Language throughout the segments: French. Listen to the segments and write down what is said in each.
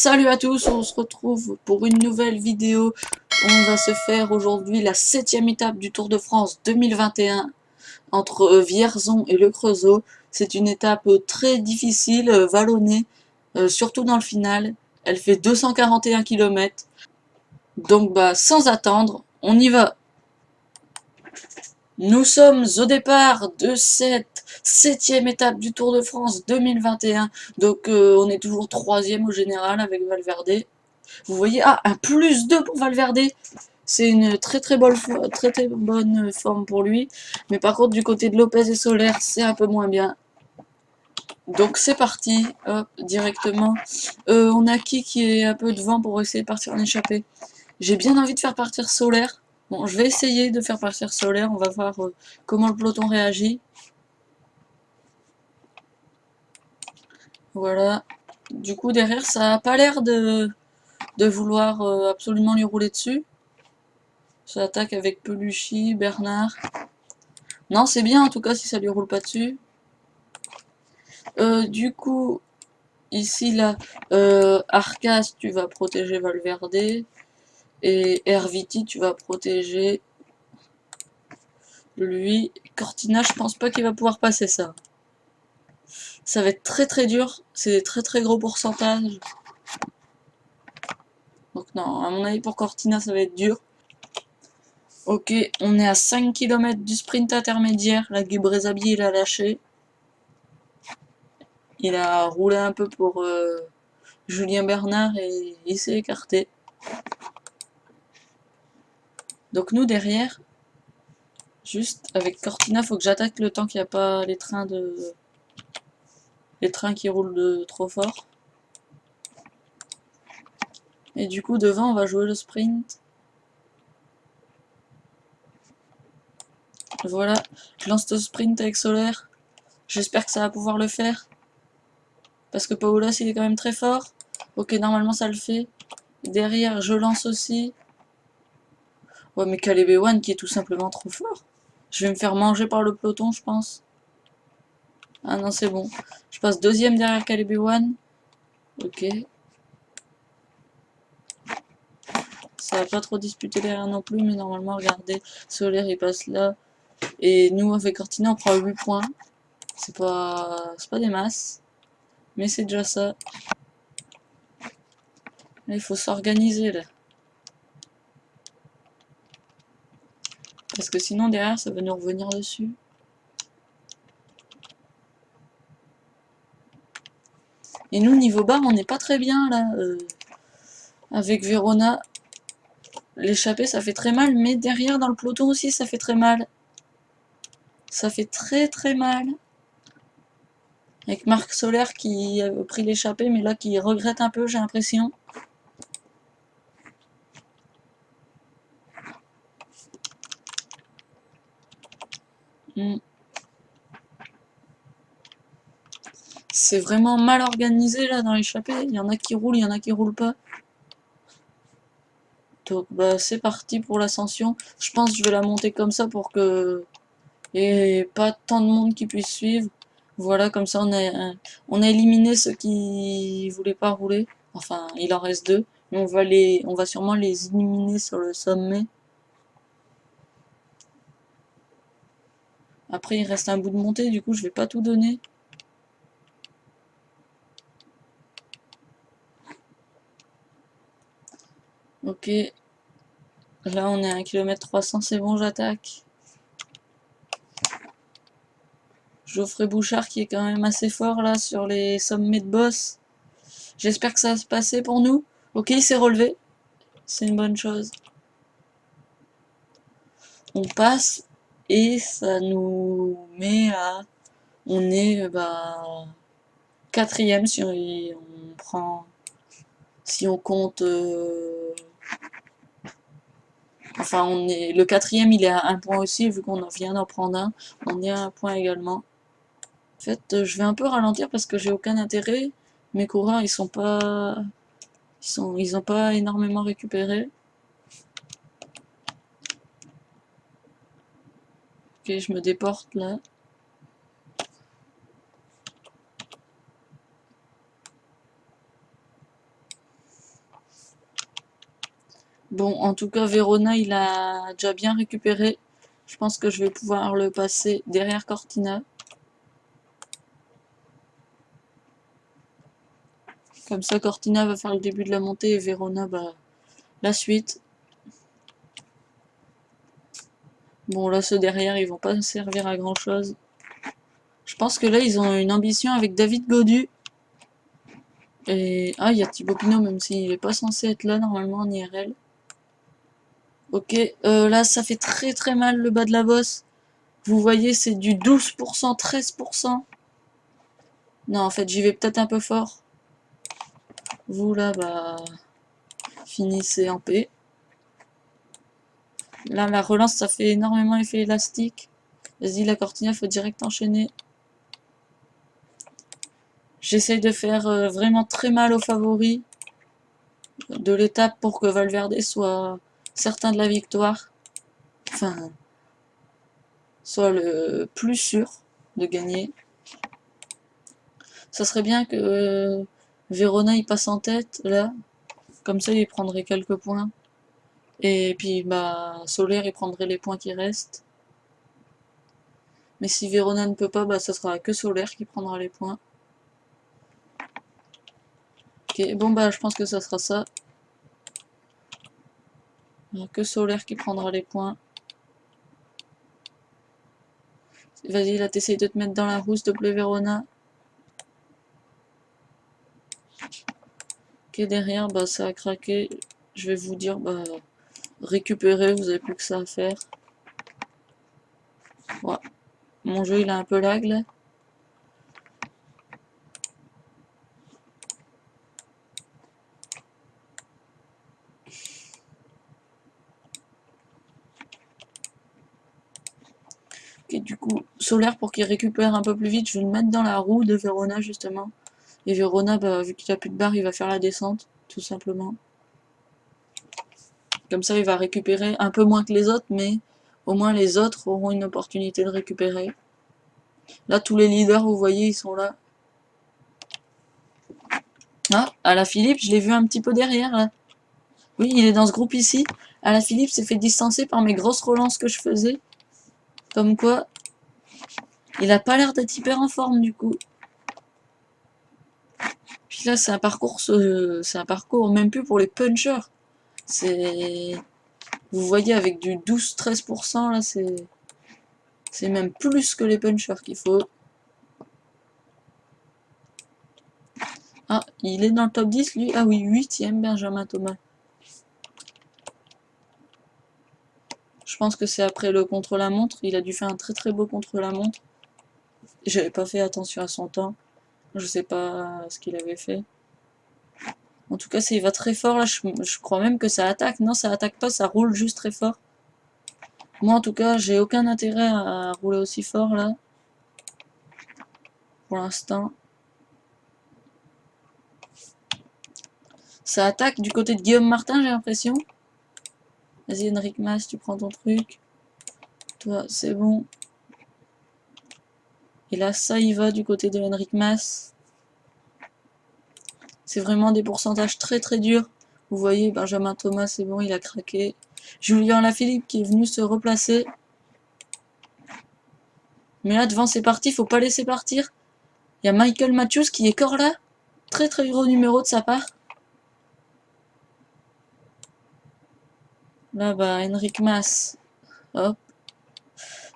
Salut à tous, on se retrouve pour une nouvelle vidéo. On va se faire aujourd'hui la 7e étape du Tour de France 2021 entre Vierzon et Le Creusot. C'est une étape très difficile, vallonnée, surtout dans le final. Elle fait 241 km. Donc sans attendre, on y va. Nous sommes au départ de cette 7e étape du Tour de France 2021. Donc on est toujours 3e au général avec Valverde. Vous voyez, un plus 2 pour Valverde. C'est une très bonne forme pour lui. Mais par contre, du côté de Lopez et Soler, c'est un peu moins bien. Donc c'est parti, hop, directement. On a qui est un peu devant pour essayer de partir en échappée. J'ai bien envie de faire partir Soler. Bon, je vais essayer de faire partir Soler. On va voir comment le peloton réagit. Voilà. Du coup, derrière, ça a pas l'air de vouloir absolument lui rouler dessus. Ça attaque avec Peluchy, Bernard. Non, c'est bien en tout cas si ça lui roule pas dessus. Du coup, ici là, Arcas, tu vas protéger Valverde. Et Herviti, tu vas protéger lui. Cortina, je pense pas qu'il va pouvoir passer ça. Ça va être très dur. C'est des très gros pourcentages. Donc non, à mon avis pour Cortina, ça va être dur. Ok, on est à 5 km du sprint intermédiaire. La Guebrezabi, il a lâché. Il a roulé un peu pour Julien Bernard et il s'est écarté. Donc nous derrière, juste avec Cortina, faut que j'attaque le temps qu'il n'y a pas les trains qui roulent trop fort. Et du coup devant on va jouer le sprint. Voilà, je lance le sprint avec Solaire. J'espère que ça va pouvoir le faire. Parce que Paoulas il est quand même très fort. Ok, normalement ça le fait. Derrière je lance aussi. Ouais mais Caleb One qui est tout simplement trop fort. Je vais me faire manger par le peloton je pense. Ah non c'est bon. Je passe deuxième derrière Caleb One. Ok. Ça va pas trop disputer derrière non plus, mais normalement, regardez, Solaire il passe là. Et nous, avec Cortina, on prend 8 points. C'est pas des masses, mais c'est déjà ça. Là, il faut s'organiser là. Parce que sinon, derrière, ça va nous revenir dessus. Et nous, niveau barre, on n'est pas très bien là. Avec Verona, l'échappée, ça fait très mal, mais derrière, dans le peloton aussi, ça fait très mal. Ça fait très mal. Avec Marc Solaire qui a pris l'échappée, mais là qui regrette un peu, j'ai l'impression. C'est vraiment mal organisé là dans l'échappée. Il y en a qui roulent, il y en a qui roulent pas. Donc c'est parti pour l'ascension. Je pense que je vais la monter comme ça pour que il n'y ait pas tant de monde qui puisse suivre. Voilà, comme ça on a éliminé ceux qui voulaient pas rouler. Enfin, il en reste 2. Mais on va sûrement les éliminer sur le sommet. Après, il reste un bout de montée, du coup, je vais pas tout donner. Ok. Là, on est à 1 km 300, c'est bon, j'attaque. Geoffrey Bouchard qui est quand même assez fort là sur les sommets de boss. J'espère que ça va se passer pour nous. Ok, il s'est relevé. C'est une bonne chose. On passe et ça nous met à... On est quatrième si on prend... Si on compte... Enfin, on est le quatrième, il est à 1 point aussi, vu qu'on vient d'en prendre un. On est à 1 point également. En fait, je vais un peu ralentir parce que j'ai aucun intérêt. Mes coureurs, ils sont pas... Ils ont pas énormément récupéré. Ok, je me déporte là. Bon, en tout cas, Verona, il a déjà bien récupéré. Je pense que je vais pouvoir le passer derrière Cortina. Comme ça, Cortina va faire le début de la montée et Verona, bah, la suite. Bon, là, ceux derrière, ils vont pas servir à grand chose. Je pense que là, ils ont une ambition avec David Gaudu. Et... ah, il y a Thibaut Pinot, même s'il est pas censé être là, normalement, en IRL. Ok, là, ça fait très très mal le bas de la bosse. Vous voyez, c'est du 12%, 13%. Non, en fait, j'y vais peut-être un peu fort. Vous, là, bah... finissez en paix. Là, la relance, ça fait énormément effet élastique. Vas-y, la Cortina, faut direct enchaîner. J'essaye de faire vraiment très mal aux favoris de l'étape pour que Valverde soit certain de la victoire. Enfin, soit le plus sûr de gagner. Ça serait bien que Verona il passe en tête, là. Comme ça, il prendrait quelques points. Et puis, bah, Soler, il prendrait les points qui restent. Mais si Verona ne peut pas, bah, ça sera que Soler qui prendra les points. Ok, bon, bah, je pense que ça sera ça. Que Soler qui prendra les points. Vas-y, là, t'essayes de te mettre dans la roue, s'il te plaît, Verona. Ok, derrière, bah, ça a craqué. Je vais vous dire, bah, récupérer, vous avez plus que ça à faire. Ouais. Mon jeu, il a un peu lag, là. Ok, du coup, Solaire, pour qu'il récupère un peu plus vite, je vais le mettre dans la roue de Verona, justement. Et Verona, bah, vu qu'il a plus de barre, il va faire la descente, tout simplement. Comme ça, il va récupérer un peu moins que les autres, mais au moins les autres auront une opportunité de récupérer. Là, tous les leaders, vous voyez, ils sont là. Ah, Alaphilippe, je l'ai vu un petit peu derrière, là. Oui, il est dans ce groupe ici. Alaphilippe s'est fait distancer par mes grosses relances que je faisais. Comme quoi, il a pas l'air d'être hyper en forme, du coup. Puis là, c'est un parcours même plus pour les punchers. C'est... Vous voyez, avec du 12-13%, là, c'est même plus que les punchers qu'il faut. Ah, il est dans le top 10, lui. Ah oui, 8ème, Benjamin Thomas. Je pense que c'est après le contre-la-montre. Il a dû faire un très très beau contre-la-montre. J'avais pas fait attention à son temps. Je sais pas ce qu'il avait fait. En tout cas, il va très fort, là. Je crois même que ça attaque. Non, ça attaque pas, ça roule juste très fort. Moi, en tout cas, j'ai aucun intérêt à rouler aussi fort, là. Pour l'instant. Ça attaque du côté de Guillaume Martin, j'ai l'impression. Vas-y, Enric Mas, tu prends ton truc. Toi, c'est bon. Et là, ça y va du côté de Enric Mas. C'est vraiment des pourcentages très très durs. Vous voyez, Benjamin Thomas, c'est bon, il a craqué. Julien Lafilippe qui est venu se replacer. Mais là, devant, c'est parti, faut pas laisser partir. Il y a Michael Matthews qui est encore là. Très très gros numéro de sa part. Là, bah, Enric Mas. Hop.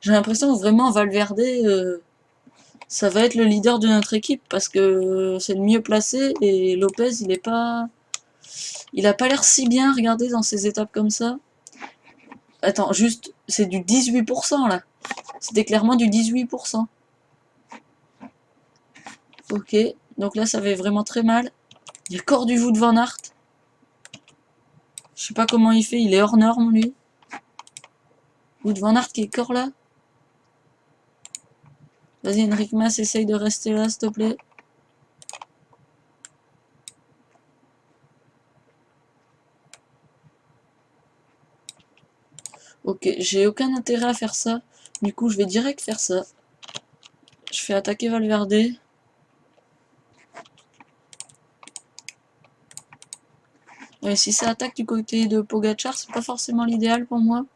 J'ai l'impression que vraiment Valverde, ça va être le leader de notre équipe parce que c'est le mieux placé et Lopez, il a pas l'air si bien, regardez, dans ces étapes comme ça. Attends, juste, c'est du 18% là. C'était clairement du 18%. Ok, donc là, ça fait vraiment très mal. Il y a encore du Wout van Aert. Je sais pas comment il fait, il est hors norme, lui. Wout van Aert qui est encore là. Vas-y, Enric Mas, essaye de rester là, s'il te plaît. Ok, j'ai aucun intérêt à faire ça. Du coup, je vais direct faire ça. Je fais attaquer Valverde. Ouais, si ça attaque du côté de Pogacar, c'est pas forcément l'idéal pour moi.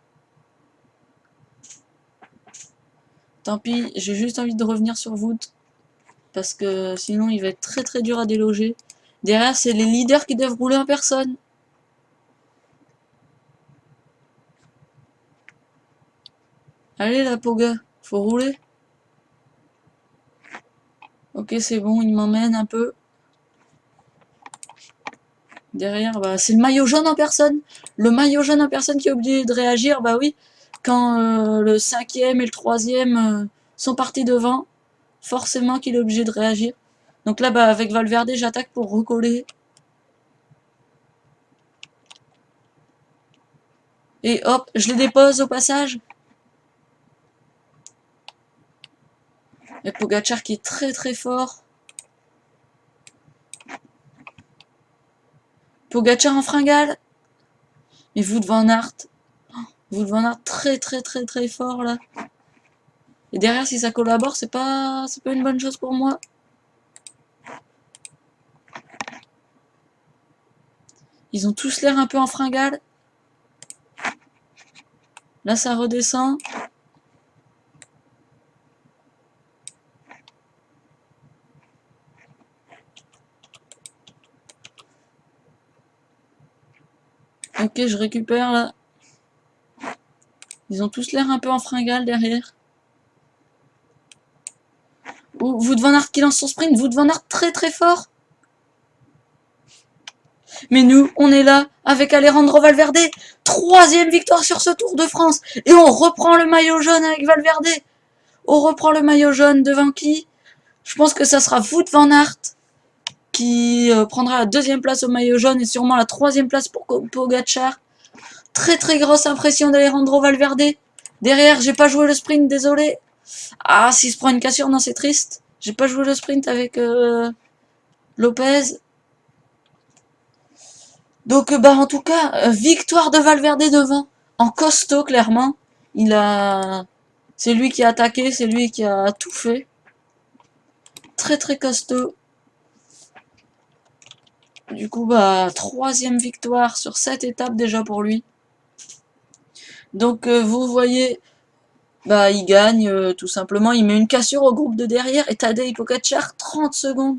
Tant pis, j'ai juste envie de revenir sur Wout. Parce que sinon, il va être très très dur à déloger. Derrière, c'est les leaders qui doivent rouler en personne. Allez là, Poga, faut rouler. Ok, c'est bon, il m'emmène un peu. Derrière, bah, c'est le maillot jaune en personne. Le maillot jaune en personne qui est obligé de réagir, bah oui. Quand le cinquième et le troisième sont partis devant, forcément qu'il est obligé de réagir. Donc là, bah, avec Valverde, j'attaque pour recoller. Et hop, je les dépose au passage. Et Pogacar qui est très très fort. Pogacar en fringale. Et Wout van Aert. Wout van Aert très très très très fort là. Et derrière, si ça collabore, c'est pas une bonne chose pour moi. Ils ont tous l'air un peu en fringale. Là, ça redescend. Ok, je récupère là. Ils ont tous l'air un peu en fringale derrière. Ou Wout van Aert qui lance son sprint. Wout van Aert très très fort. Mais nous, on est là avec Alejandro Valverde. Troisième victoire sur ce Tour de France. Et on reprend le maillot jaune avec Valverde. On reprend le maillot jaune devant qui? Je pense que ça sera Wout van Aert qui prendra la deuxième place au maillot jaune et sûrement la troisième place pour Pogacar. Très très grosse impression d'Alejandro Valverde. Derrière, j'ai pas joué le sprint, désolé. Ah, s'il se prend une cassure, non, c'est triste. J'ai pas joué le sprint avec Lopez. Donc, bah, en tout cas, victoire de Valverde devant. En costaud, clairement. C'est lui qui a attaqué, c'est lui qui a tout fait. Très très costaud. Du coup, bah, troisième victoire sur cette étape déjà pour lui. Donc, vous voyez, bah, il gagne tout simplement. Il met une cassure au groupe de derrière et Tadej Pogacar, 30 secondes.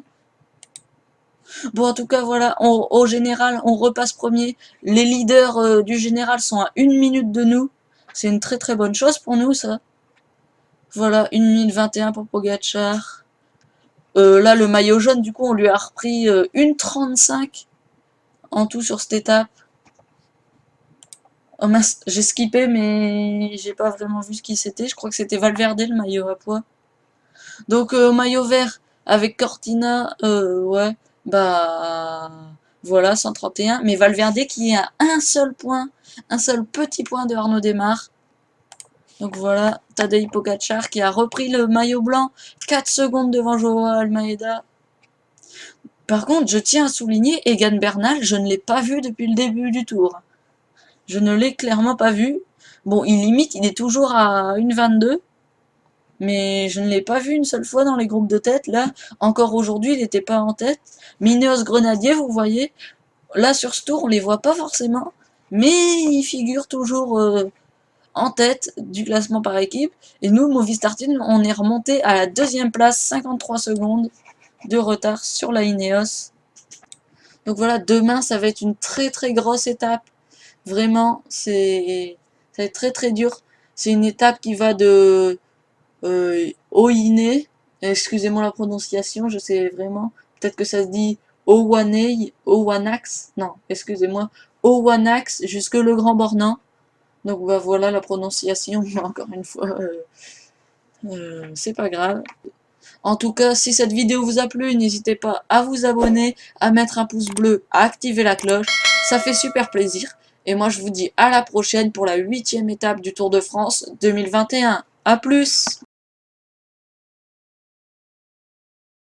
Bon, en tout cas, voilà, au général, on repasse premier. Les leaders du général sont à 1 minute de nous. C'est une très très bonne chose pour nous, ça. Voilà, 1 minute 21 pour Pogacar. Là, le maillot jaune, du coup, on lui a repris 1,35 en tout sur cette étape. Oh mince, j'ai skippé, mais j'ai pas vraiment vu ce qui c'était. Je crois que c'était Valverde, le maillot à poids. Donc, maillot vert avec Cortina, ouais, bah voilà, 131. Mais Valverde qui est à un seul point, un seul petit point de Arnaud Démare. Donc voilà, Tadej Pogacar qui a repris le maillot blanc, 4 secondes devant Joao Almeida. Par contre, je tiens à souligner, Egan Bernal, je ne l'ai pas vu depuis le début du tour. Je ne l'ai clairement pas vu. Bon, il limite, il est toujours à 1,22. Mais je ne l'ai pas vu une seule fois dans les groupes de tête. Là, encore aujourd'hui, il n'était pas en tête. Mineos Grenadier, vous voyez, là sur ce tour, on les voit pas forcément. Mais ils figurent toujours en tête du classement par équipe. Et nous, Movistar Team, on est remonté à la deuxième place, 53 secondes de retard sur la Ineos. Donc voilà, demain, ça va être une très très grosse étape. Vraiment, ça va être très très dur. C'est une étape qui va de Oiné, excusez-moi la prononciation, je sais vraiment, peut-être que ça se dit Owanei, Owanax, non, excusez-moi, Owanax jusque le Grand Bornand. Donc bah, voilà la prononciation, encore une fois, c'est pas grave. En tout cas, si cette vidéo vous a plu, n'hésitez pas à vous abonner, à mettre un pouce bleu, à activer la cloche, ça fait super plaisir. Et moi je vous dis à la prochaine pour la 8e étape du Tour de France 2021. A plus!